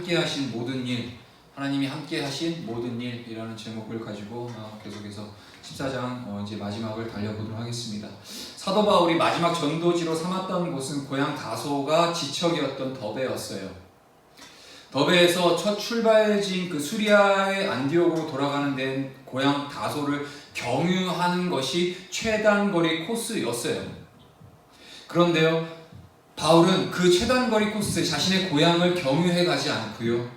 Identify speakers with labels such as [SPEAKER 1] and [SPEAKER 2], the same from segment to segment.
[SPEAKER 1] 함께 하신 모든 일, 하나님이 함께 하신 모든 일이라는 제목을 가지고 계속해서 14장 이제 마지막을 달려보도록 하겠습니다. 사도 바울이 마지막 전도지로 삼았던 곳은 고향 다소가 지척이었던 더베였어요. 더베에서 첫 출발지인 그 수리아의 안디옥으로 돌아가는 데는 고향 다소를 경유하는 것이 최단거리 코스였어요. 그런데요, 바울은 그 최단거리 코스, 자신의 고향을 경유해 가지 않고요,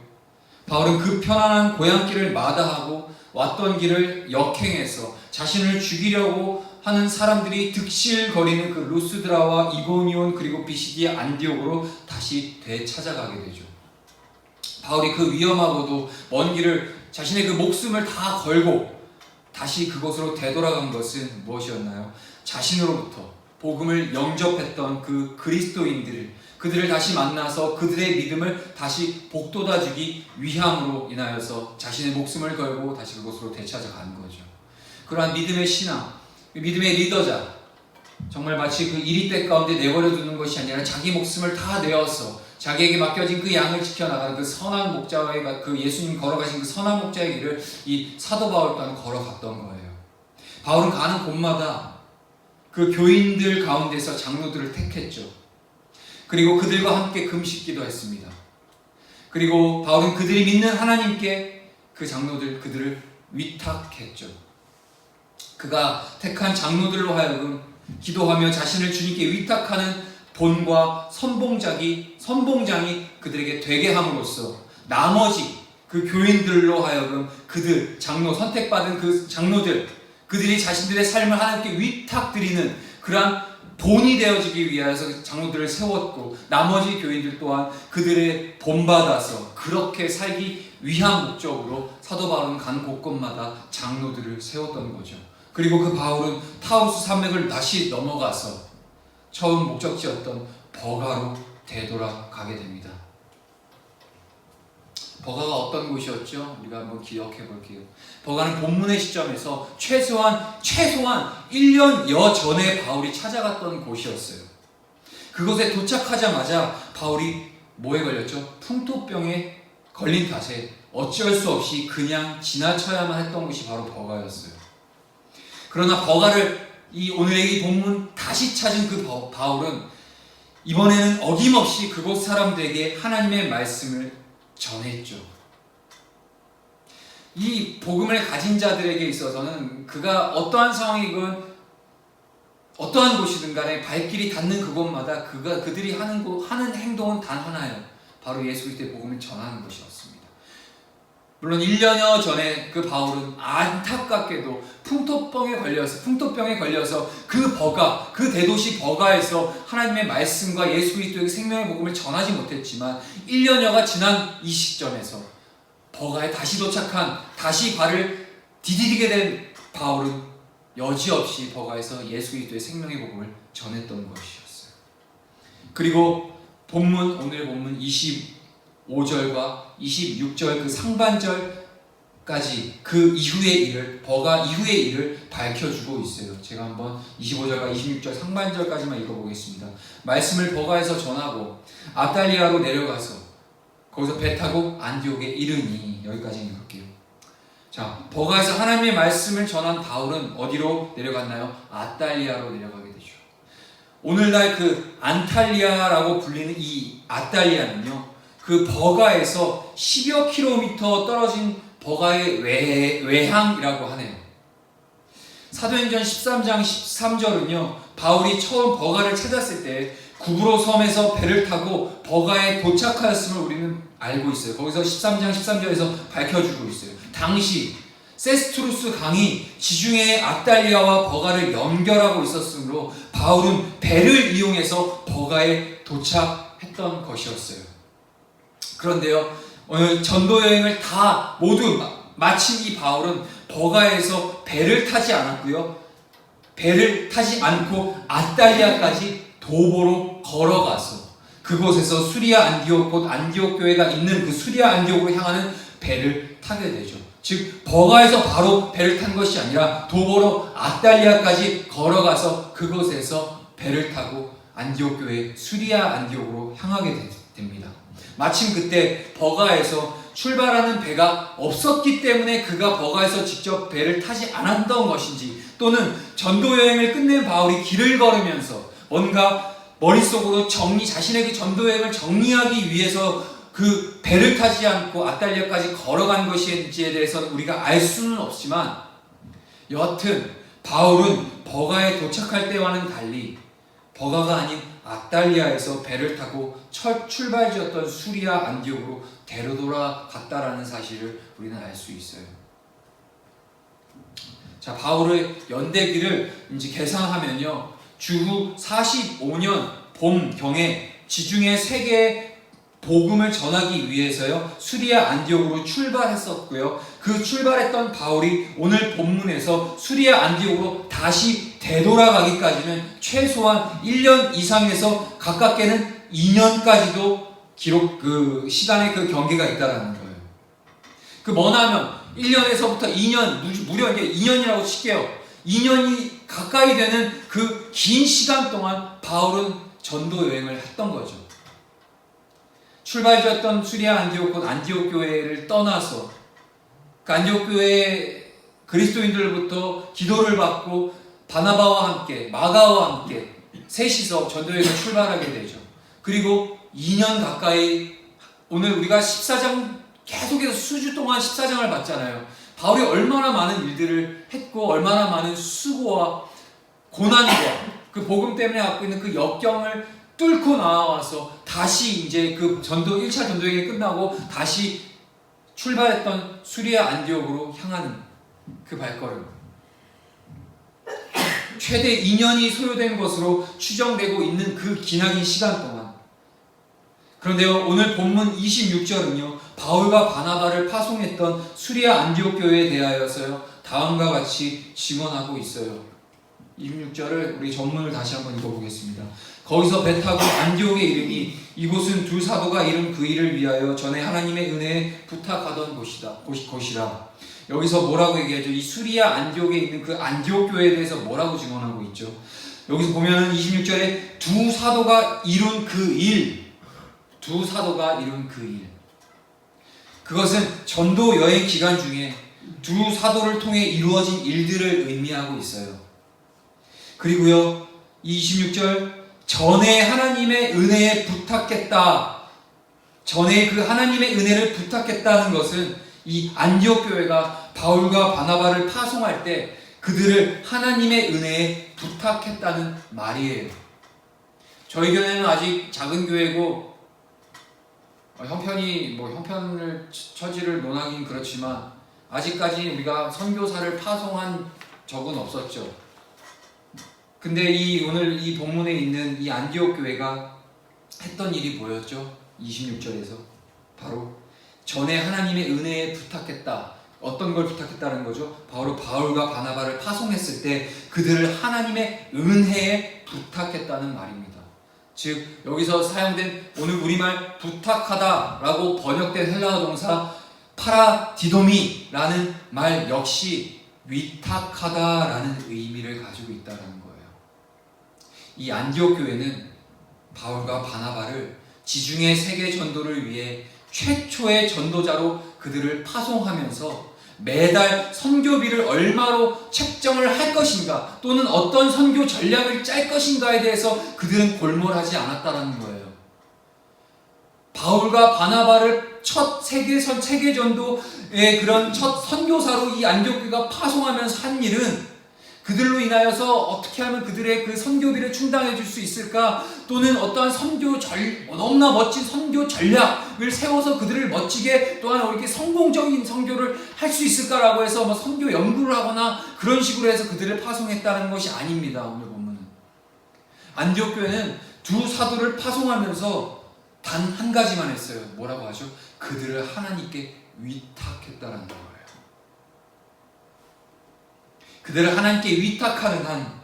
[SPEAKER 1] 바울은 그 편안한 고향길을 마다하고 왔던 길을 역행해서 자신을 죽이려고 하는 사람들이 득실거리는 그 루스드라와 이고니온 그리고 비시디아 안디옥으로 다시 되찾아가게 되죠. 바울이 그 위험하고도 먼 길을 자신의 그 목숨을 다 걸고 다시 그곳으로 되돌아간 것은 무엇이었나요? 자신으로부터 복음을 영접했던 그 그들을 다시 만나서 그들의 믿음을 다시 복돋아주기 위함으로 인하여서 자신의 목숨을 걸고 다시 그곳으로 되찾아간 거죠. 그러한 믿음의 신앙, 믿음의 리더자, 정말 마치 그 이리떼 가운데 내버려 두는 것이 아니라 자기 목숨을 다 내어서 자기에게 맡겨진 그 양을 지켜나가는 그 선한 목자의, 그 예수님 걸어가신 그 선한 목자의 길을 이 사도 바울 또한 걸어갔던 거예요. 바울은 가는 곳마다 그 교인들 가운데서 장로들을 택했죠. 그리고 그들과 함께 금식기도 했습니다. 그리고 바울은 그들이 믿는 하나님께 그 장로들, 그들을 위탁했죠. 그가 택한 장로들로 하여금 기도하며 자신을 주님께 위탁하는 본과 선봉장이 그들에게 되게 함으로써 나머지 그 교인들로 하여금 그들, 선택받은 그 장로들, 그들이 자신들의 삶을 하나님께 위탁드리는 그러한 본이 되어지기 위해서 장로들을 세웠고, 나머지 교인들 또한 그들의 본받아서 그렇게 살기 위한 목적으로 사도 바울은 간 곳곳마다 장로들을 세웠던 거죠. 그리고 그 바울은 타우스 산맥을 다시 넘어가서 처음 목적지였던 버가로 되돌아가게 됩니다. 버가가 어떤 곳이었죠? 우리가 한번 기억해 볼게요. 버가는 본문의 시점에서 최소한 1년여 전에 바울이 찾아갔던 곳이었어요. 그곳에 도착하자마자 바울이 뭐에 걸렸죠? 풍토병에 걸린 탓에 어쩔 수 없이 그냥 지나쳐야만 했던 곳이 바로 버가였어요. 그러나 버가를 오늘의 이 본문 다시 찾은 그 바울은 이번에는 어김없이 그곳 사람들에게 하나님의 말씀을 전했죠. 이 복음을 가진 자들에게 있어서는 그가 어떠한 상황이건 어떠한 곳이든 간에 발길이 닿는 그곳마다 그들이 하는 행동은 단 하나예요. 바로 예수 그리스도의 복음을 전하는 것이었습니다. 물론 1년여 전에 그 바울은 안타깝게도 풍토병에 걸려서 그 대도시 버가에서 하나님의 말씀과 예수 그리스도의 생명의 복음을 전하지 못했지만, 1년여가 지난 이 시점에서 버가에 다시 도착한, 다시 발을 디디디게 된 바울은 여지없이 버가에서 예수 그리스도의 생명의 복음을 전했던 것이었어요. 그리고 오늘 본문 25절과 26절 그 상반절까지 그 이후의 일을, 버가 이후의 일을 밝혀주고 있어요. 제가 한번 25절과 26절 상반절까지만 읽어보겠습니다. 말씀을 버가에서 전하고 아탈리아로 내려가서 거기서 배 타고 안디옥에 이르니, 여기까지 읽을게요. 자, 버가에서 하나님의 말씀을 전한 바울은 어디로 내려갔나요? 아탈리아로 내려가게 되죠. 오늘날 그 안탈리아라고 불리는 이 아탈리아는요, 그 버가에서 10여 킬로미터 떨어진 버가의 외항이라고 하네요. 사도행전 13장 13절은요, 바울이 처음 버가를 찾았을 때 구브로 섬에서 배를 타고 버가에 도착하였음을 우리는 알고 있어요. 거기서 13장 13절에서 밝혀주고 있어요. 당시 세스트루스 강이 지중해 아탈리아와 버가를 연결하고 있었으므로 바울은 배를 이용해서 버가에 도착했던 것이었어요. 그런데요, 오늘 전도 여행을 다 모두 마친 이 바울은 버가에서 배를 타지 않았고요, 배를 타지 않고 아탈리아까지 도보로 걸어가서 그곳에서 수리아 안디옥, 곧 안디옥 교회가 있는 그 수리아 안디옥으로 향하는 배를 타게 되죠. 즉 버가에서 바로 배를 탄 것이 아니라 도보로 아탈리아까지 걸어가서 그곳에서 배를 타고 안디옥 교회 수리아 안디옥으로 향하게 됩니다. 마침 그때 버가에서 출발하는 배가 없었기 때문에 그가 버가에서 직접 배를 타지 않았던 것인지, 또는 전도 여행을 끝낸 바울이 길을 걸으면서 뭔가 머릿속으로 자신의 그 전도 여행을 정리하기 위해서 그 배를 타지 않고 아달리아까지 걸어간 것인지에 대해서는 우리가 알 수는 없지만, 여하튼 바울은 버가에 도착할 때와는 달리 버가가 아닌 아달리아에서 배를 타고 첫 출발지였던 수리아 안디옥으로 되돌아갔다라는 사실을 우리는 알 수 있어요. 자, 바울의 연대기를 이제 계산하면요, 주후 45년 봄경에 지중해 세계에 복음을 전하기 위해서요 수리아 안디옥으로 출발했었고요. 그 출발했던 바울이 오늘 본문에서 수리아 안디옥으로 다시 되돌아가기까지는 최소한 1년 이상에서 가깝게는 2년까지도 시간의 그 경계가 있다라는 거예요. 그 뭐냐면 1년에서부터 2년, 무려 이게 2년이라고 칠게요. 2년이 가까이 되는 그 긴 시간 동안 바울은 전도 여행을 했던 거죠. 출발지였던 수리아 안디옥, 곧 안디옥 교회를 떠나서 그 안디옥 교회의 그리스도인들로부터 기도를 받고 바나바와 함께, 마가와 함께 셋이서 전도 여행을 출발하게 되죠. 그리고 2년 가까이, 오늘 우리가 14장 계속해서 수주 동안 14장을 봤잖아요. 바울이 얼마나 많은 일들을 했고 얼마나 많은 수고와 고난과 그 복음 때문에 갖고 있는 그 역경을 뚫고 나와서 다시 이제 그 1차 전도여행이 끝나고 다시 출발했던 수리아 안디옥으로 향하는 그 발걸음. 최대 2년이 소요된 것으로 추정되고 있는 그 기나긴 시간 동안. 그런데요, 오늘 본문 26절은요, 바울과 바나바를 파송했던 수리아 안디옥 교회에 대하여서요 다음과 같이 증언하고 있어요. 26절을 우리 전문을 다시 한번 읽어보겠습니다. 거기서 배 타고 안디옥에 이르니 이곳은 두 사도가 이룬 그 일을 위하여 전에 하나님의 은혜에 부탁하던 곳이라. 여기서 뭐라고 얘기하죠? 이 수리아 안디옥에 있는 그 안디옥 교회에 대해서 뭐라고 증언하고 있죠? 여기서 보면은 26절에 두 사도가 이룬 그 일, 두 사도가 이룬 그 일. 그것은 전도 여행 기간 중에 두 사도를 통해 이루어진 일들을 의미하고 있어요. 그리고요, 26절 전에 하나님의 은혜에 부탁했다. 전에 그 하나님의 은혜를 부탁했다는 것은 이 안디옥 교회가 바울과 바나바를 파송할 때 그들을 하나님의 은혜에 부탁했다는 말이에요. 저희 교회는 아직 작은 교회고 형편을 처지를 논하긴 그렇지만 아직까지 우리가 선교사를 파송한 적은 없었죠. 근데 오늘 이 본문에 있는 이 안디옥 교회가 했던 일이 뭐였죠? 26절에서 바로 전에 하나님의 은혜에 부탁했다. 어떤 걸 부탁했다는 거죠? 바로 바울과 바나바를 파송했을 때 그들을 하나님의 은혜에 부탁했다는 말입니다. 즉 여기서 사용된 오늘 우리말 부탁하다라고 번역된 헬라어 동사 파라디도미라는 말 역시 위탁하다라는 의미를 가지고 있다는 거예요. 이 안디옥 교회는 바울과 바나바를 지중해 세계 전도를 위해 최초의 전도자로 그들을 파송하면서 매달 선교비를 얼마로 책정을 할 것인가, 또는 어떤 선교 전략을 짤 것인가에 대해서 그들은 골몰하지 않았다는 거예요. 바울과 바나바를 첫 세계 전도의 그런 첫 선교사로 이 안디옥 교회가 파송하면서 한 일은 그들로 인하여서 어떻게 하면 그들의 그 선교비를 충당해 줄 수 있을까, 또는 어떠한 너무나 멋진 선교 전략을 세워서 그들을 멋지게 또한 이렇게 성공적인 선교를 할 수 있을까라고 해서 선교 연구를 하거나 그런 식으로 해서 그들을 파송했다는 것이 아닙니다. 오늘 본문은 안디옥 교회는 두 사도를 파송하면서 단 한 가지만 했어요. 뭐라고 하죠? 그들을 하나님께 위탁했다는 거예요. 그들을 하나님께 위탁하는 한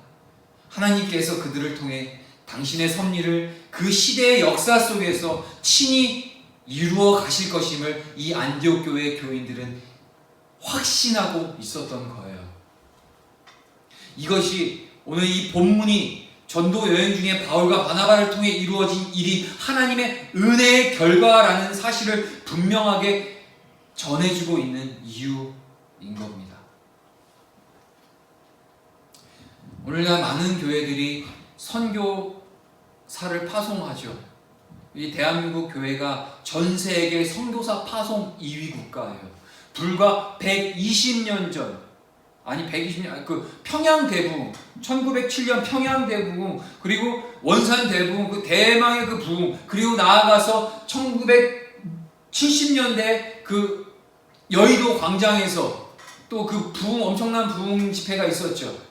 [SPEAKER 1] 하나님께서 그들을 통해 당신의 섭리를 그 시대의 역사 속에서 친히 이루어 가실 것임을 이 안디옥 교회의 교인들은 확신하고 있었던 거예요. 이것이 오늘 이 본문이 전도 여행 중에 바울과 바나바를 통해 이루어진 일이 하나님의 은혜의 결과라는 사실을 분명하게 전해주고 있는 이유인 겁니다. 오늘날 많은 교회들이 선교사를 파송하죠. 이 대한민국 교회가 전 세계 선교사 파송 2위 국가예요. 불과 120년 전, 아니 120년, 그 평양 대부흥, 1907년 평양 대부흥, 그리고 원산 대부흥, 그 대망의 그 부흥, 그리고 나아가서 1970년대 그 여의도 광장에서 또 그 부흥, 엄청난 부흥 집회가 있었죠.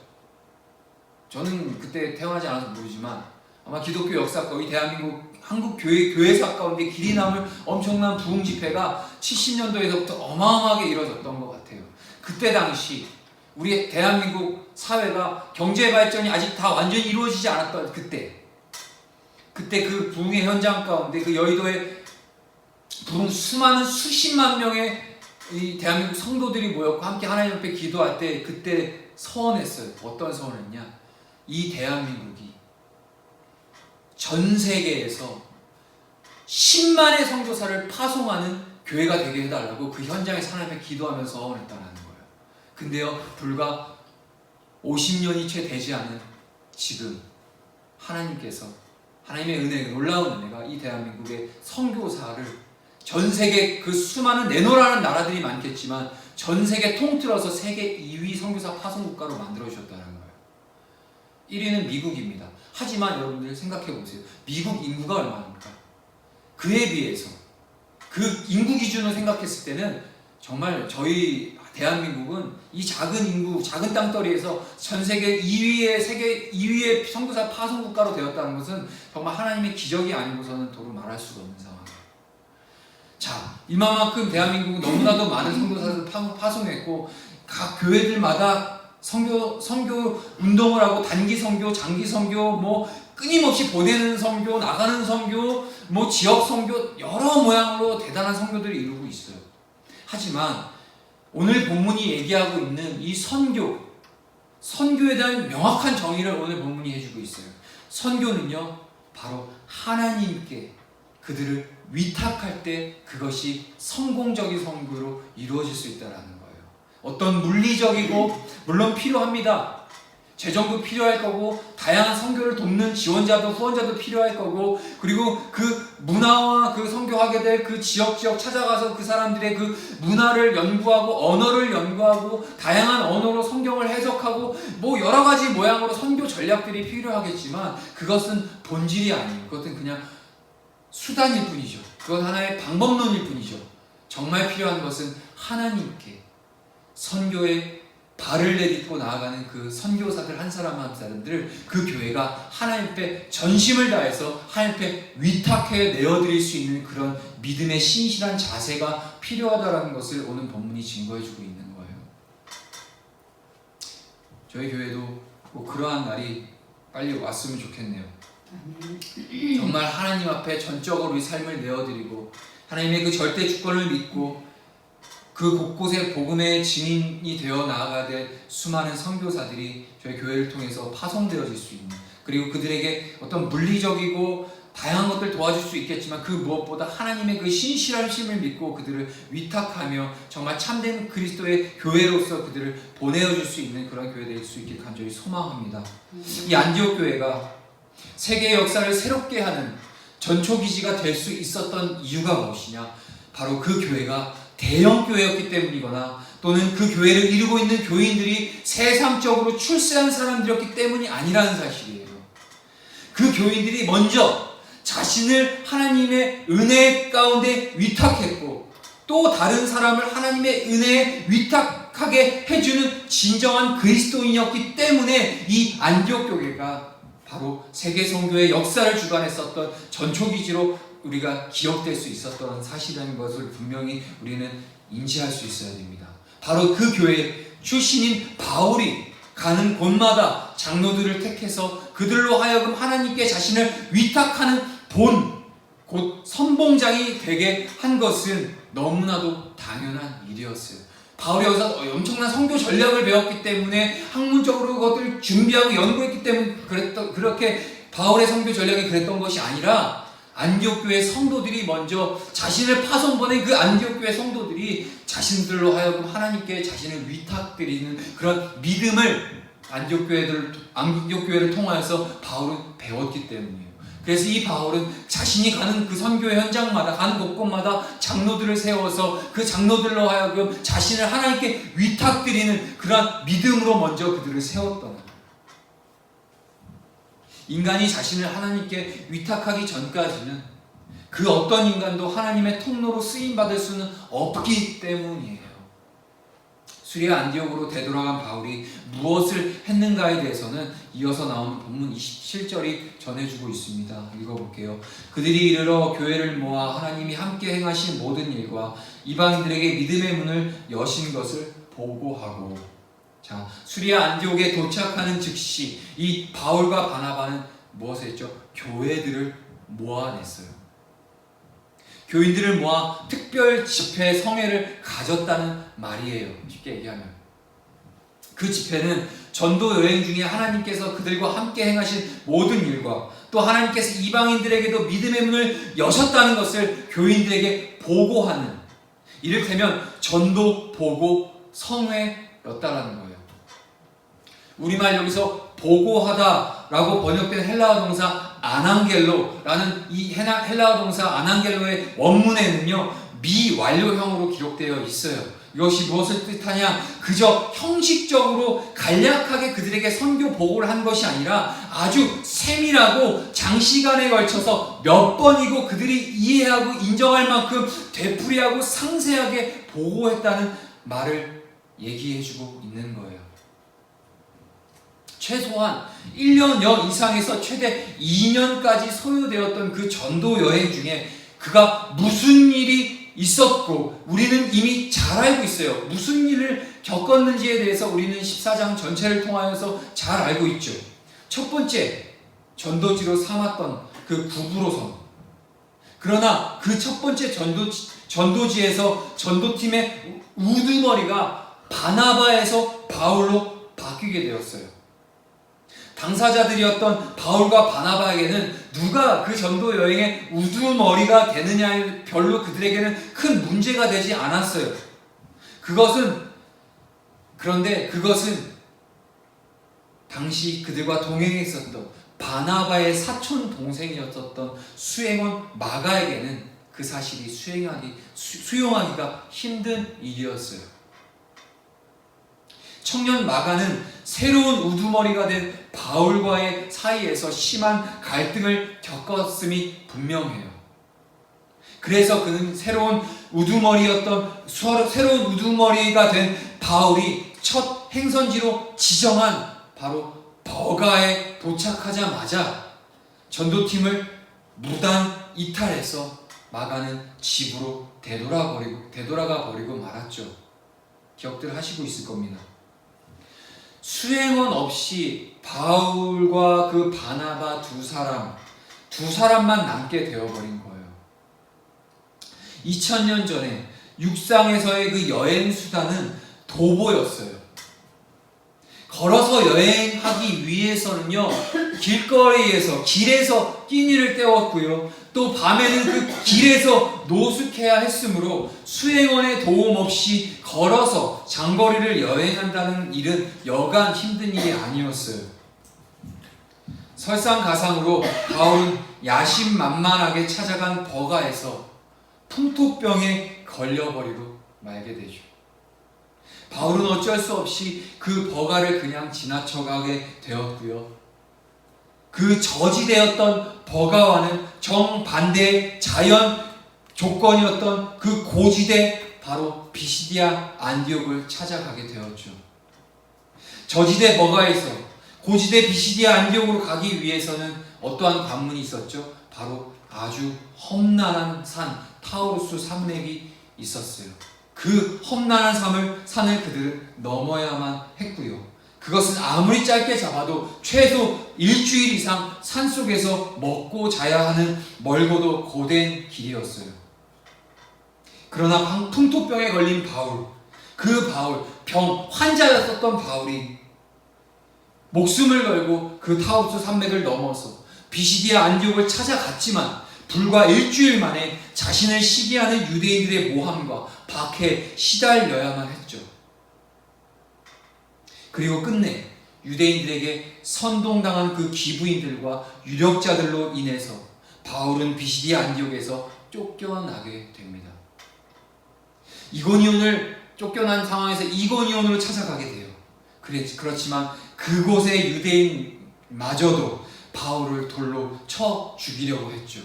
[SPEAKER 1] 저는 그때 태어나지 않아서 모르지만 아마 기독교 역사 거의 대한민국 한국 교회사 가운데 길이 남을 엄청난 부흥 집회가 70년도에서부터 어마어마하게 이루어졌던 것 같아요. 그때 당시 우리 대한민국 사회가 경제 발전이 아직 다 완전히 이루어지지 않았던 그때 그 부흥의 현장 가운데 그 여의도에 부흥 수많은 수십만 명의 이 대한민국 성도들이 모였고 함께 하나님 앞에 기도할 때 그때 서원했어요. 어떤 서원했냐? 이 대한민국이 전 세계에서 10만의 선교사를 파송하는 교회가 되게 해달라고 그 현장에서 하나님 앞에 기도하면서 서원했다라는 거예요. 근데요, 불과 50년이 채 되지 않은 지금 하나님께서 하나님의 은혜, 놀라운 은혜가 이 대한민국의 선교사를 전 세계 그 수많은 내노라는 나라들이 많겠지만 전 세계 통틀어서 세계 2위 선교사 파송 국가로 만들어주셨다는 거예요. 1위는 미국입니다. 하지만 여러분들 생각해 보세요. 미국 인구가 얼마입니까? 그에 비해서 그 인구 기준으로 생각했을 때는 정말 저희 대한민국은 이 작은 인구, 작은 땅덩어리에서 전 세계 2위의 세계 2위의 선교사 파송 국가로 되었다는 것은 정말 하나님의 기적이 아니고서는 도로 말할 수가 없는 상황이에요. 자, 이만큼 대한민국은 너무나도 많은 선교사를 파송했고 각 교회들마다 선교 운동을 하고 단기 선교, 장기 선교, 뭐 끊임없이 보내는 선교, 나가는 선교, 뭐 지역 선교 여러 모양으로 대단한 선교들을 이루고 있어요. 하지만 오늘 본문이 얘기하고 있는 이 선교에 대한 명확한 정의를 오늘 본문이 해주고 있어요. 선교는요, 바로 하나님께 그들을 위탁할 때 그것이 성공적인 선교로 이루어질 수 있다는 거예요. 어떤 물리적이고 물론 필요합니다. 재정도 필요할 거고 다양한 선교를 돕는 지원자도 후원자도 필요할 거고 그리고 그 문화와 그 선교하게 될 그 지역 찾아가서 그 사람들의 그 문화를 연구하고 언어를 연구하고 다양한 언어로 성경을 해석하고 뭐 여러 가지 모양으로 선교 전략들이 필요하겠지만 그것은 본질이 아니에요. 그것은 그냥 수단일 뿐이죠. 그건 하나의 방법론일 뿐이죠. 정말 필요한 것은 하나님께 선교에 발을 내딛고 나아가는 그 선교사들 한 사람 한 사람들을 그 교회가 하나님 앞에 전심을 다해서 하나님 앞에 위탁해 내어드릴 수 있는 그런 믿음의 신실한 자세가 필요하다는 것을 오늘 본문이 증거해주고 있는 거예요. 저희 교회도 꼭 그러한 날이 빨리 왔으면 좋겠네요. 정말 하나님 앞에 전적으로 우리 삶을 내어드리고 하나님의 그 절대 주권을 믿고 그 곳곳에 복음의 증인이 되어 나아가야 될 수많은 선교사들이 저희 교회를 통해서 파송되어질 수 있는, 그리고 그들에게 어떤 물리적이고 다양한 것들 도와줄 수 있겠지만 그 무엇보다 하나님의 그 신실한 힘을 믿고 그들을 위탁하며 정말 참된 그리스도의 교회로서 그들을 보내어줄 수 있는 그런 교회 될 수 있게 간절히 소망합니다. 이 안디옥 교회가 세계 역사를 새롭게 하는 전초기지가 될 수 있었던 이유가 무엇이냐? 바로 그 교회가 대형 교회였기 때문이거나 또는 그 교회를 이루고 있는 교인들이 세상적으로 출세한 사람들이었기 때문이 아니라는 사실이에요. 그 교인들이 먼저 자신을 하나님의 은혜 가운데 위탁했고 또 다른 사람을 하나님의 은혜에 위탁하게 해주는 진정한 그리스도인이었기 때문에 이 안디옥 교회가 바로 세계 선교의 역사를 주관했었던 전초기지로 우리가 기억될 수 있었던 사실이라는 것을 분명히 우리는 인지할 수 있어야 됩니다. 바로 그 교회 출신인 바울이 가는 곳마다 장로들을 택해서 그들로 하여금 하나님께 자신을 위탁하는 곧 선봉장이 되게 한 것은 너무나도 당연한 일이었어요. 바울이 여기서 엄청난 선교 전략을 배웠기 때문에 학문적으로 그것들을 준비하고 연구했기 때문에 그렇게 바울의 선교 전략이 그랬던 것이 아니라 안디옥 교회 성도들이 먼저 자신을 파손 보낸 그 안디옥 교회 성도들이 자신들로 하여금 하나님께 자신을 위탁드리는 그런 믿음을 안디옥 교회를 통하여서 바울은 배웠기 때문이에요. 그래서 이 바울은 자신이 가는 그 선교의 현장마다 가는 곳곳마다 장로들을 세워서 그 장로들로 하여금 자신을 하나님께 위탁드리는 그런 믿음으로 먼저 그들을 세웠던 거예요. 인간이 자신을 하나님께 위탁하기 전까지는 그 어떤 인간도 하나님의 통로로 쓰임받을 수는 없기 때문이에요. 수리아 안디옥으로 되돌아간 바울이 무엇을 했는가에 대해서는 이어서 나오는 본문 27절이 전해주고 있습니다. 읽어볼게요. 그들이 이르러 교회를 모아 하나님이 함께 행하신 모든 일과 이방인들에게 믿음의 문을 여신 것을 보고하고. 자, 수리아 안디옥에 도착하는 즉시 이 바울과 바나바는 무엇을 했죠? 교회들을 모아냈어요. 교인들을 모아 특별 집회 성회를 가졌다는 말이에요. 쉽게 얘기하면 그 집회는 전도 여행 중에 하나님께서 그들과 함께 행하신 모든 일과 또 하나님께서 이방인들에게도 믿음의 문을 여셨다는 것을 교인들에게 보고하는, 이를테면 전도 보고 성회였다라는 거예요. 우리말 여기서 보고하다라고 번역된 헬라어 동사 아난겔로라는 이 헬라어 동사 아난겔로의 원문에는요 미완료형으로 기록되어 있어요. 이것이 무엇을 뜻하냐? 그저 형식적으로 간략하게 그들에게 선교 보고를 한 것이 아니라 아주 세밀하고 장시간에 걸쳐서 몇 번이고 그들이 이해하고 인정할 만큼 되풀이하고 상세하게 보고했다는 말을 얘기해주고 있는 거예요. 최소한 1년여 이상에서 최대 2년까지 소요되었던 그 전도 여행 중에 그가 무슨 일이 있었고 우리는 이미 잘 알고 있어요. 무슨 일을 겪었는지에 대해서 우리는 14장 전체를 통하여서 잘 알고 있죠. 첫 번째, 전도지로 삼았던 그 구브로성. 그러나 그 첫 번째 전도지에서 전도팀의 우두머리가 바나바에서 바울로 바뀌게 되었어요. 당사자들이었던 바울과 바나바에게는 누가 그 전도 여행의 우두머리가 되느냐에 별로 그들에게는 큰 문제가 되지 않았어요. 그런데 그것은 당시 그들과 동행했었던 바나바의 사촌 동생이었던 수행원 마가에게는 그 사실이 수용하기가 힘든 일이었어요. 청년 마가는 새로운 우두머리가 된 바울과의 사이에서 심한 갈등을 겪었음이 분명해요. 그래서 그는 새로운 우두머리가 된 바울이 첫 행선지로 지정한 바로 버가에 도착하자마자 전도팀을 무단 이탈해서 마가는 집으로 되돌아가 버리고 말았죠. 기억들 하시고 있을 겁니다. 수행원 없이 바울과 그 바나바 두 사람만 남게 되어버린 거예요. 2000년 전에 육상에서의 그 여행 수단은 도보였어요. 걸어서 여행하기 위해서는요, 길에서 끼니를 때웠고요, 또 밤에는 그 길에서 노숙해야 했으므로 수행원의 도움 없이 걸어서 장거리를 여행한다는 일은 여간 힘든 일이 아니었어요. 설상가상으로 바울은 야심만만하게 찾아간 버가에서 풍토병에 걸려버리고 말게 되죠. 바울은 어쩔 수 없이 그 버가를 그냥 지나쳐가게 되었고요. 그 저지되었던 버가와는 정반대의 자연 조건이었던 그 고지대 바로 비시디아 안디옥을 찾아가게 되었죠. 저지대 버가에서 고지대 비시디아 안디옥으로 가기 위해서는 어떠한 관문이 있었죠? 바로 아주 험난한 산 타우루스 산맥이 있었어요. 그 험난한 산을 그들은 넘어야만 했고요. 그것은 아무리 짧게 잡아도 최소 일주일 이상 산속에서 먹고 자야 하는 멀고도 고된 길이었어요. 그러나 풍토병에 걸린 바울, 그 바울, 환자였었던 바울이 목숨을 걸고 그 타우르스 산맥을 넘어서 비시디아 안디옥을 찾아갔지만 불과 일주일 만에 자신을 시기하는 유대인들의 모함과 박해에 시달려야만 했죠. 그리고 끝내 유대인들에게 선동당한 그 기부인들과 유력자들로 인해서 바울은 비시디아 안디옥에서 쫓겨나게 됩니다. 이고니온을 쫓겨난 상황에서 이고니온으로 찾아가게 돼요. 그렇지만 그곳의 유대인마저도 바울을 돌로 쳐 죽이려고 했죠.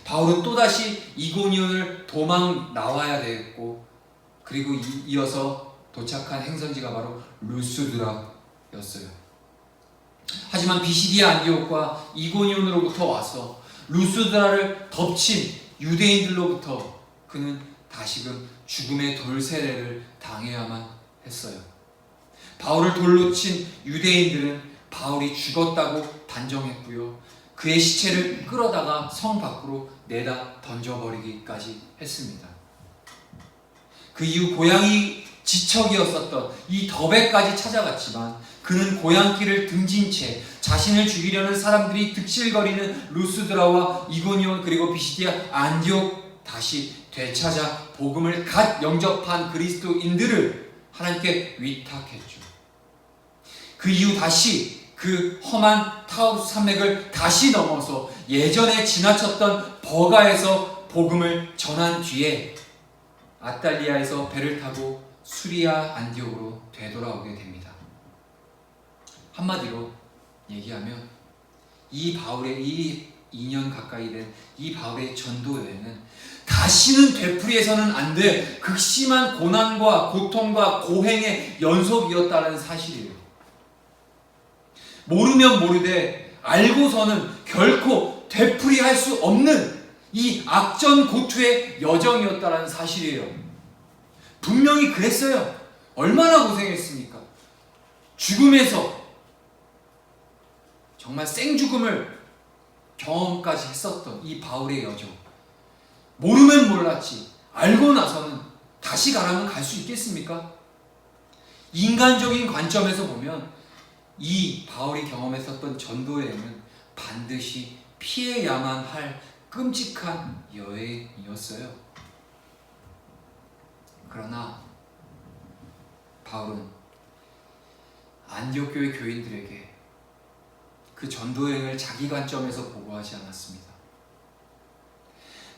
[SPEAKER 1] 바울은 또다시 이고니온을 도망 나와야 되겠고, 그리고 이어서 도착한 행선지가 바로 루스드라였어요. 하지만 비시디아 안디옥과 이고니온으로부터 와서 루스드라를 덮친 유대인들로부터 그는 다시금 죽음의 돌세례를 당해야만 했어요. 바울을 돌로 친 유대인들은 바울이 죽었다고 단정했고요. 그의 시체를 끌어다가 성 밖으로 내다 던져버리기까지 했습니다. 그 이후 고향이 지척이었었던 이 더베까지 찾아갔지만 그는 고향길을 등진 채 자신을 죽이려는 사람들이 득실거리는 루스드라와 이고니온 그리고 비시디아 안디옥 다시 되찾아 복음을 갓 영접한 그리스도인들을 하나님께 위탁했죠. 그 이후 다시 그 험한 타우르스 산맥을 다시 넘어서 예전에 지나쳤던 버가에서 복음을 전한 뒤에 아탈리아에서 배를 타고 수리아 안디옥으로 되돌아오게 됩니다. 한마디로 얘기하면 이 바울의 이 2년 가까이 된 이 바울의 전도 여행은 다시는 되풀이해서는 안 될 극심한 고난과 고통과 고행의 연속이었다는 사실이에요. 모르면 모르되 알고서는 결코 되풀이할 수 없는 이 악전고투의 여정이었다는 사실이에요. 분명히 그랬어요. 얼마나 고생했습니까? 죽음에서 정말 생죽음을 경험까지 했었던 이 바울의 여정. 모르면 몰랐지 알고 나서는 다시 가라면 갈 수 있겠습니까? 인간적인 관점에서 보면 이 바울이 경험했었던 전도여행은 반드시 피해야만 할 끔찍한 여행이었어요. 그러나 바울은 안디옥 교회 교인들에게 그 전도여행을 자기 관점에서 보고하지 않았습니다.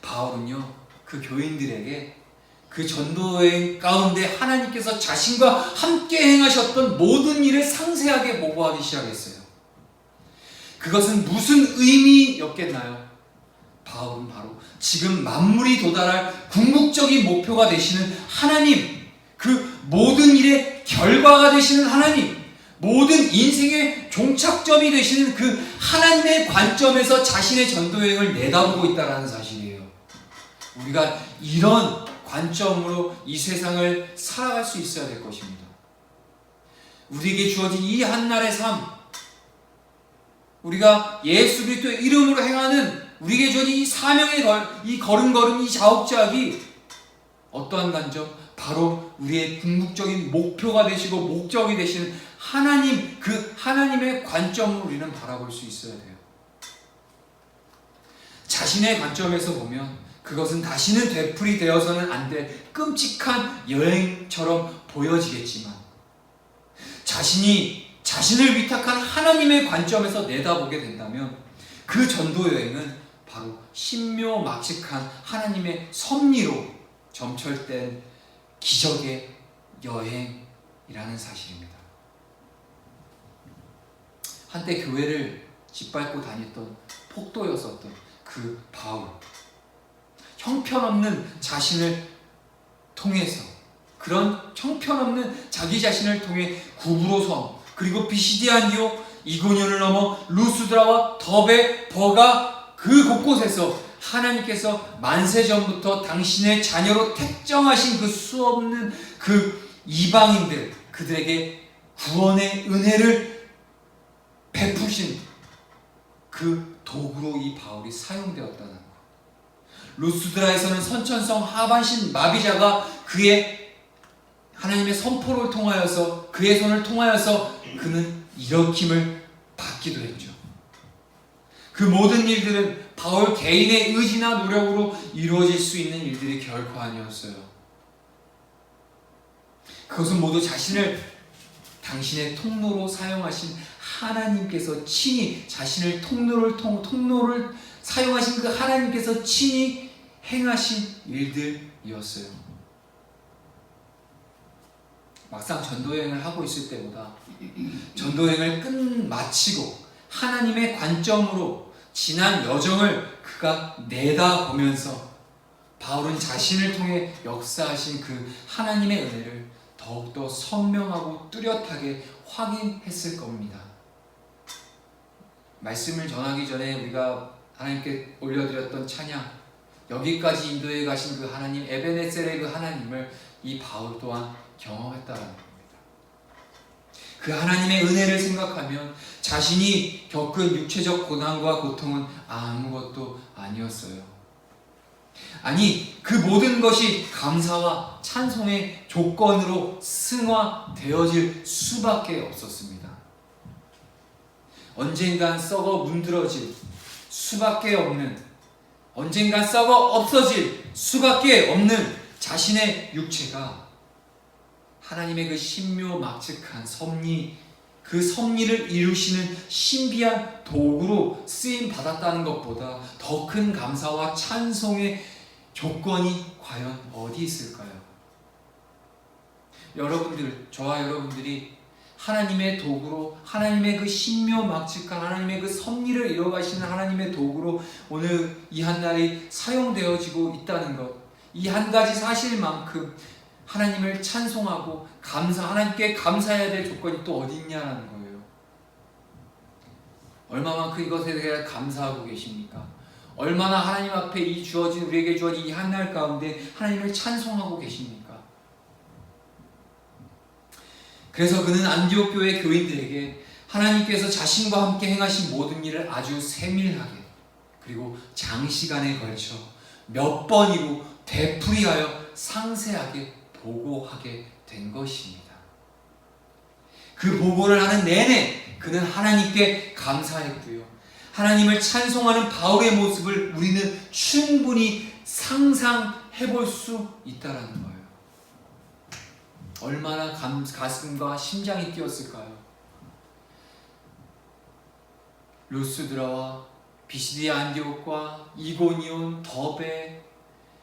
[SPEAKER 1] 바울은요, 그 교인들에게 그 전도여행 가운데 하나님께서 자신과 함께 행하셨던 모든 일을 상세하게 보고하기 시작했어요. 그것은 무슨 의미였겠나요? 바울은 바로 지금 만물이 도달할 궁극적인 목표가 되시는 하나님, 그 모든 일의 결과가 되시는 하나님, 모든 인생의 종착점이 되시는 그 하나님의 관점에서 자신의 전도여행을 내다보고 있다는 사실이에요. 우리가 이런 관점으로 이 세상을 살아갈 수 있어야 될 것입니다. 우리에게 주어진 이 한날의 삶, 우리가 예수 그리스도의 이름으로 행하는 우리에게 주어진 이 사명의 이 걸음걸음, 이 자옥자기 어떠한 관점? 바로 우리의 궁극적인 목표가 되시고 목적이 되시는 하나님, 그 하나님의 관점으로 우리는 바라볼 수 있어야 돼요. 자신의 관점에서 보면 그것은 다시는 되풀이 되어서는 안 될 끔찍한 여행처럼 보여지겠지만 자신이 자신을 위탁한 하나님의 관점에서 내다보게 된다면 그 전도 여행은 바로 신묘막측한 하나님의 섭리로 점철된 기적의 여행이라는 사실입니다. 한때 교회를 짓밟고 다녔던 폭도였었던 그 바울, 형편없는 자신을 통해서, 그런 형편없는 자기 자신을 통해 구브로 섬, 그리고 비시디아 안디옥, 이고니온을 넘어 루스드라와 더베, 버가 그 곳곳에서 하나님께서 만세전부터 당신의 자녀로 택정하신 그 수없는 그 이방인들, 그들에게 구원의 은혜를 베푸신 그 도구로 이 바울이 사용되었다는 것. 루스드라에서는 선천성 하반신 마비자가 그의 하나님의 선포를 통하여서 그의 손을 통하여서 그는 일으킴을 받기도 했죠. 그 모든 일들은 바울 개인의 의지나 노력으로 이루어질 수 있는 일들이 결코 아니었어요. 그것은 모두 당신의 통로로 사용하신 하나님께서 친히 자신을 통로를 사용하신 그 하나님께서 친히 행하신 일들이었어요. 막상 전도여행을 하고 있을 때보다 전도여행을 마치고 하나님의 관점으로 지난 여정을 그가 내다보면서 바울은 자신을 통해 역사하신 그 하나님의 은혜를 더욱더 선명하고 뚜렷하게 확인했을 겁니다. 말씀을 전하기 전에 우리가 하나님께 올려드렸던 찬양, 여기까지 인도해 가신 그 하나님, 에베네셀의 그 하나님을 이 바울 또한 경험했다는 겁니다. 그 하나님의 은혜를 생각하면 자신이 겪은 육체적 고난과 고통은 아무것도 아니었어요. 아니, 그 모든 것이 감사와 찬송의 조건으로 승화되어질 수밖에 없었습니다. 언젠간 썩어 문드러질 수밖에 없는, 언젠간 썩어 없어질 수밖에 없는 자신의 육체가 하나님의 그 신묘막측한 섭리, 그 섭리를 이루시는 신비한 도구로 쓰임 받았다는 것보다 더 큰 감사와 찬송의 조건이 과연 어디 있을까요? 여러분들, 저와 여러분들이 하나님의 도구로, 하나님의 그 신묘막측한 하나님의 그 섭리를 이뤄가시는 하나님의 도구로 오늘 이 한날이 사용되어지고 있다는 것, 이 한 가지 사실만큼 하나님을 찬송하고 하나님께 감사해야 될 조건이 또 어디 있냐는 거예요. 얼마만큼 이것에 대해 감사하고 계십니까? 얼마나 하나님 앞에 우리에게 주어진 이 한날 가운데 하나님을 찬송하고 계십니까? 그래서 그는 안디옥 교회 교인들에게 하나님께서 자신과 함께 행하신 모든 일을 아주 세밀하게 그리고 장시간에 걸쳐 몇 번이고 되풀이하여 상세하게 보고하게 된 것입니다. 그 보고를 하는 내내 그는 하나님께 감사했고요. 하나님을 찬송하는 바울의 모습을 우리는 충분히 상상해 볼 수 있다는 거예요. 얼마나 가슴과 심장이 뛰었을까요? 루스드라와 비시디아 안디옥과 이고니온, 더베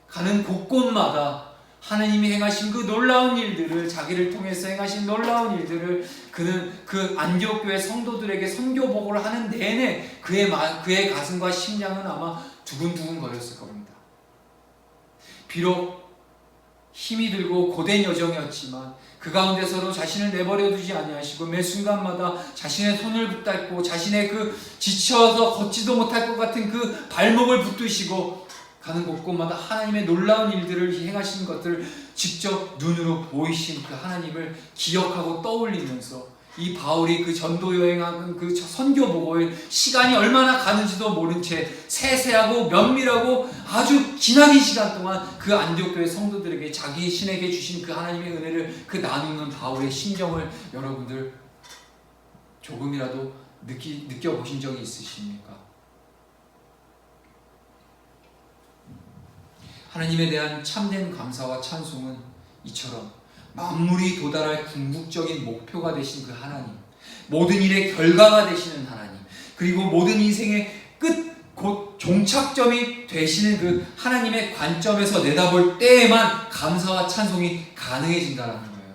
[SPEAKER 1] 가는 곳곳마다 하나님이 행하신 그 놀라운 일들을, 자기를 통해서 행하신 놀라운 일들을 그는 그 안디옥 교회 성도들에게 선교 보고를 하는 내내 그의 가슴과 심장은 아마 두근두근 거렸을 겁니다. 비록 힘이 들고 고된 여정이었지만 그 가운데서도 자신을 내버려 두지 아니하시고 매 순간마다 자신의 손을 붙잡고 자신의 그 지쳐서 걷지도 못할 것 같은 그 발목을 붙드시고 가는 곳곳마다 하나님의 놀라운 일들을 행하시는 것들을 직접 눈으로 보이신 그 하나님을 기억하고 떠올리면서 이 바울이 그 전도 여행하는 그 선교 보고에 시간이 얼마나 가는지도 모른 채 세세하고 면밀하고 아주 기나긴 시간 동안 그 안디옥 교회 성도들에게 자기 신에게 주신 그 하나님의 은혜를 그 나누는 바울의 심정을 여러분들 조금이라도 느껴보신 적이 있으십니까? 하나님에 대한 참된 감사와 찬송은 이처럼 만물이 도달할 궁극적인 목표가 되신 그 하나님, 모든 일의 결과가 되시는 하나님, 그리고 모든 인생의 끝, 곧 종착점이 되시는 그 하나님의 관점에서 내다볼 때에만 감사와 찬송이 가능해진다는 거예요.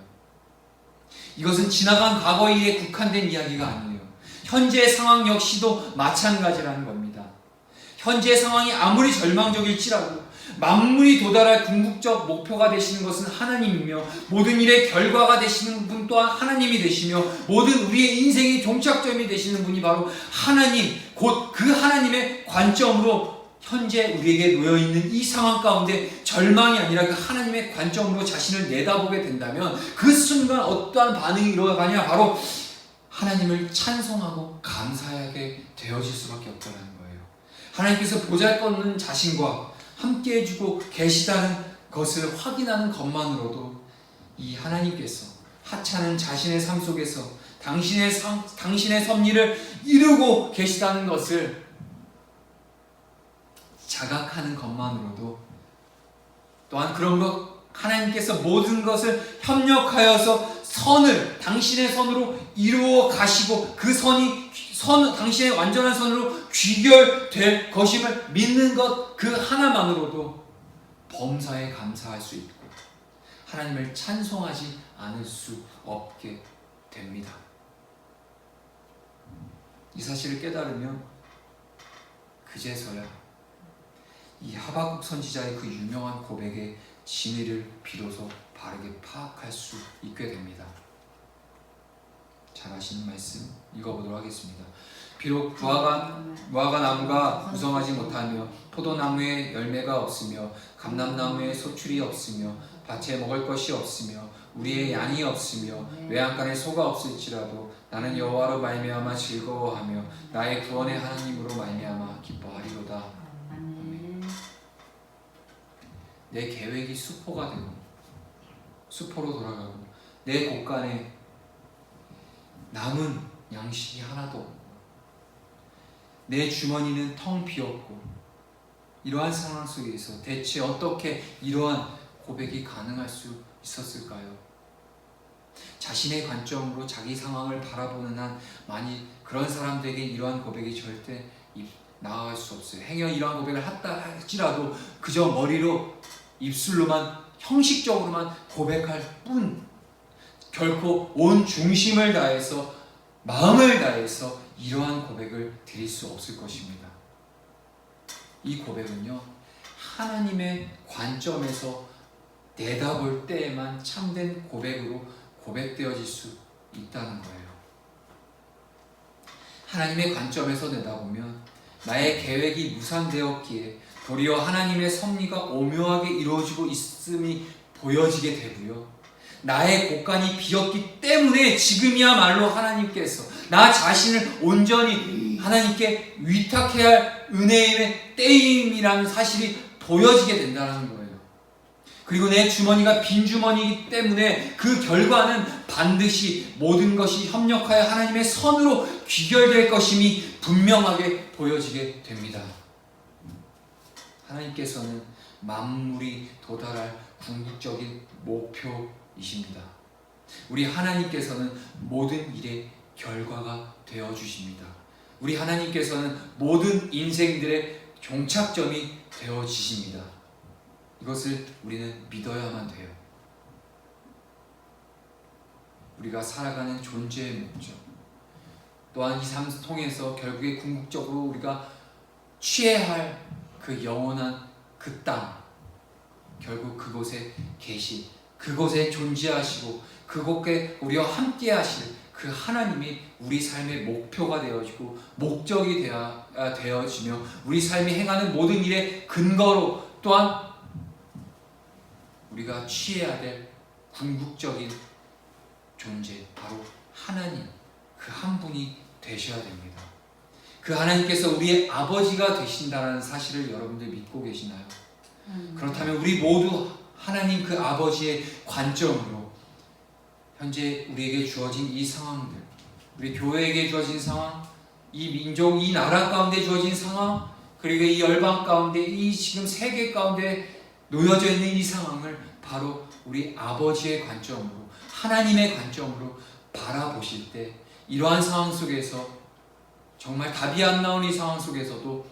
[SPEAKER 1] 이것은 지나간 과거의 일에 국한된 이야기가 아니에요. 현재의 상황 역시도 마찬가지라는 겁니다. 현재의 상황이 아무리 절망적일지라도 만물이 도달할 궁극적 목표가 되시는 것은 하나님이며 모든 일의 결과가 되시는 분 또한 하나님이 되시며 모든 우리의 인생의 종착점이 되시는 분이 바로 하나님, 곧 그 하나님의 관점으로 현재 우리에게 놓여있는 이 상황 가운데 절망이 아니라 그 하나님의 관점으로 자신을 내다보게 된다면 그 순간 어떠한 반응이 일어나냐, 바로 하나님을 찬송하고 감사하게 되어질 수밖에 없다는 거예요. 하나님께서 보잘것없는 자신과 함께 해주고 계시다는 것을 확인하는 것만으로도 이 하나님께서 하찮은 자신의 삶 속에서 당신의 섭리를 이루고 계시다는 것을 자각하는 것만으로도, 또한 그런 것, 하나님께서 모든 것을 협력하여서 당신의 선으로 이루어 가시고 그 선이 당신의 완전한 선으로 귀결될 것임을 믿는 것 그 하나만으로도 범사에 감사할 수 있고 하나님을 찬송하지 않을 수 없게 됩니다. 이 사실을 깨달으면 그제서야 이 하박국 선지자의 그 유명한 고백의 진리를 비로소 바르게 파악할 수 있게 됩니다. 잘 아시는 말씀 읽어보도록 하겠습니다. 비록 무화과 나무가 무성하지 못하며 포도나무에 열매가 없으며 감람나무에 소출이 없으며 밭에 먹을 것이 없으며 우리의 양이 없으며 외양간에 소가 없을지라도 나는 여호와로 말미암아 즐거워하며 나의 구원의 하나님으로 말미암아 기뻐하리로다. 내 계획이 수포가 되고 수포로 돌아가고 내 곳간에 남은 양식이 하나도 없고 내 주머니는 텅 비었고 이러한 상황 속에서 대체 어떻게 이러한 고백이 가능할 수 있었을까요? 자신의 관점으로 자기 상황을 바라보는 한 많이 그런 사람들에게 이러한 고백이 절대 나아갈 수 없어요. 행여 이러한 고백을 했다 할지라도 그저 머리로 입술로만 형식적으로만 고백할 뿐 결코 온 중심을 다해서 마음을 다해서 이러한 고백을 드릴 수 없을 것입니다. 이 고백은요, 하나님의 관점에서 내다볼 때에만 참된 고백으로 고백되어질 수 있다는 거예요. 하나님의 관점에서 내다보면 나의 계획이 무산되었기에 도리어 하나님의 섭리가 오묘하게 이루어지고 있음이 보여지게 되고요. 나의 곳간이 비었기 때문에 지금이야말로 하나님께서 나 자신을 온전히 하나님께 위탁해야 할 은혜의 때임이라는 사실이 보여지게 된다는 거예요. 그리고 내 주머니가 빈 주머니이기 때문에 그 결과는 반드시 모든 것이 협력하여 하나님의 선으로 귀결될 것임이 분명하게 보여지게 됩니다. 하나님께서는 만물이 도달할 궁극적인 목표이십니다. 우리 하나님께서는 모든 일의 결과가 되어주십니다. 우리 하나님께서는 모든 인생들의 종착점이 되어지십니다. 이것을 우리는 믿어야만 돼요. 우리가 살아가는 존재의 목적, 또한 이 삶을 통해서 결국에 궁극적으로 우리가 취해야 할 그 영원한 그 땅, 결국 그곳에 계신, 그곳에 존재하시고 그곳에 우리와 함께 하실 그 하나님이 우리 삶의 목표가 되어지고 목적이 되어지며 우리 삶이 행하는 모든 일의 근거로 또한 우리가 취해야 될 궁극적인 존재, 바로 하나님, 그 한 분이 되셔야 됩니다. 그 하나님께서 우리의 아버지가 되신다는 사실을 여러분들 믿고 계시나요? 그렇다면 우리 모두 하나님 그 아버지의 관점으로 현재 우리에게 주어진 이 상황들, 우리 교회에게 주어진 상황, 이 민족, 이 나라 가운데 주어진 상황, 그리고 이 열방 가운데, 이 지금 세계 가운데 놓여져 있는 이 상황을 바로 우리 아버지의 관점으로, 하나님의 관점으로 바라보실 때 이러한 상황 속에서 정말 답이 안 나온 이 상황 속에서도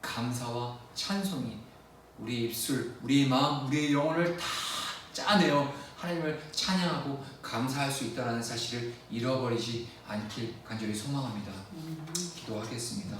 [SPEAKER 1] 감사와 찬송이 우리 입술, 우리 마음, 우리의 영혼을 다 짜내어 하나님을 찬양하고 감사할 수 있다는 사실을 잃어버리지 않길 간절히 소망합니다. 기도하겠습니다.